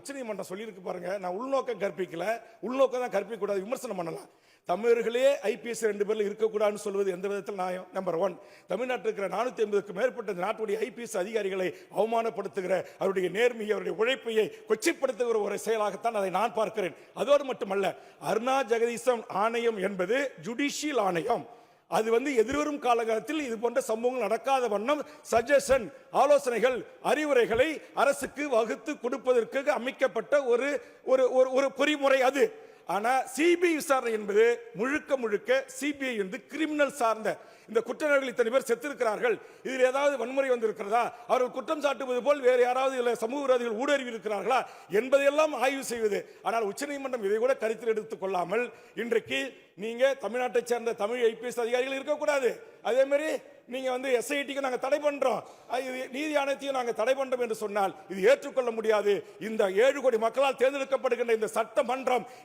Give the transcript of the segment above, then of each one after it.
உச்சநீதிமன்றம் சொல்லியிருக்கு பாருங்க. நான் உள்நோக்கம் கற்பிக்கல, உள்நோக்கம் தான் கற்பிக்க கூடாது, விமர்சனம் பண்ணலாம். தமிழர்களே ஐபிஎஸ் 2 பேர்ல இருக்கக்கூடாதுன்னு சொல்வது எந்த விதத்தில் நியாயம்? நம்பர் 1, தமிழ்நாட்டில் இருக்கிற 450க்கும் மேற்பட்ட இந்த நாட்டுடைய ஐபிஎஸ் அதிகாரிகளை அவமானப்படுத்துகிற, அவருடைய நேர்மையை, அவருடைய உழைப்பையை கொச்சைப்படுத்துகிற ஒரு செயலாகத்தான் அதை நான் பார்க்கிறேன். அதோடு மட்டுமல்ல, அருணா ஜெகதீசன் ஆணையம் என்பது ஜுடிஷியல் ஆணையம். அது எதிர்வரும் காலகட்டத்தில் இது போன்ற சம்பவங்கள் நடக்காத வண்ணம் சஜஷன், ஆலோசனைகள், அறிவுரைகளை அரசுக்கு வகுத்து கொடுப்பதற்கு அமைக்கப்பட்ட ஒரு பொறிமுறை அது. ஆனா சிபிஐ விசாரணை என்பது முழுக்க முழுக்க சிபிஐ கிரிமினல் சார்ந்த, இந்த குற்றவாளிகள் இத்தனை பேர் செத்திருக்கிறார்கள், இதில் ஏதாவது வன்முறை வந்திருக்கிறதா, அவர்கள் குற்றம் சாட்டுவது போல் வேறு யாராவது இதில் சமூக விரோதிகள் ஊடுருவி இருக்கிறார்களா என்பதையெல்லாம் ஆய்வு செய்வது. ஆனால் உச்சநீதிமன்றம் இதை கூட கருத்தில் எடுத்துக் கொள்ளாமல் இன்றைக்கு நீங்க தமிழ்நாட்டை சேர்ந்த தமிழ் ஐபிஎஸ் அதிகாரிகள் இருக்கக்கூடாது, அதே மாதிரி நீங்க எஸ்ஐடிக்கு நாங்க தடை பண்றோம், நீதி ஆணையத்தையும் நாங்க தடை பண்றோம் என்று சொன்னால் இது ஏற்றுக்கொள்ள முடியாது. இந்த 7 கோடி மக்களால் தேர்ந்தெடுக்கப்படுகின்ற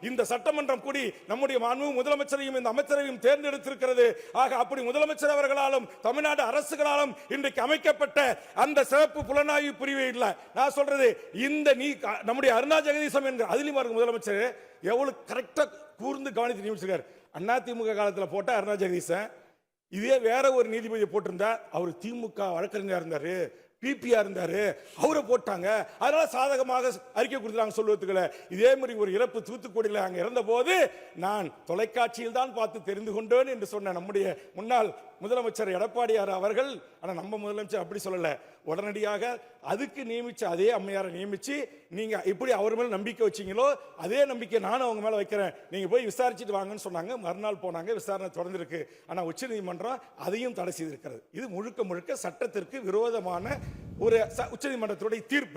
இந்த சட்டமன்றம் கூடி நம்முடைய மாண்பு முதலமைச்சரையும் இந்த அமைச்சரையும் தேர்ந்தெடுத்திருக்கிறது. ஆக அப்படி முதலமைச்சர் அவர்களாலும் தமிழ்நாடு அரசுகளாலும் இன்றைக்கு அமைக்கப்பட்ட அந்த சிறப்பு புலனாய்வு பிரிவு இல்ல. நான் சொல்றது இந்த நம்முடைய அருணா ஜெகதீசன் என்கிற அதிலும் முதலமைச்சர் எவ்வளவு கரெக்டா கூர்ந்து கவனித்து நியமிச்சிருக்காரு. அதிமுக காலத்தில் போட்ட அருணா ஜெகதீசன் இதே வேற ஒரு நீதிபதியை போட்டிருந்தா, அவர் திமுக வழக்கறிஞர் இருந்தாரு, பிபிஆர் இருந்தாரு, அவரை போட்டாங்க, அதனால சாதகமாக அறிக்கை கொடுத்தாங்க சொல்வதுக்குள்ள. இதே மாதிரி ஒரு இறப்பு தூத்துக்குடியில் அங்க இறந்த போது நான் தொலைக்காட்சியில் தான் பார்த்து தெரிந்து கொண்டேன் என்று சொன்ன நம்முடைய முன்னாள் முதலமைச்சர் எடப்பாடியார் அவர்கள், ஆனா நம்ம முதலமைச்சர் அப்படி சொல்லல, உடனடியாக அதுக்கு நியமிச்சு அதே அம்மையாரை நியமிச்சு, நீங்க இப்படி அவர் மேல நம்பிக்கை வச்சீங்களோ அதே நம்பிக்கை நானும் அவங்க மேல வைக்கிறேன், நீங்க போய் விசாரிச்சுட்டு வாங்கன்னு சொன்னாங்க. மறுநாள் போனாங்க, விசாரணை தொடர்ந்திருக்கு. ஆனா உச்சநீதிமன்றம் அதையும் தடை செய்திருக்கிறது. இது முழுக்க முழுக்க சட்டத்திற்கு விரோதமான ஒரு உச்சநீதிமன்றத்துடைய தீர்ப்பு.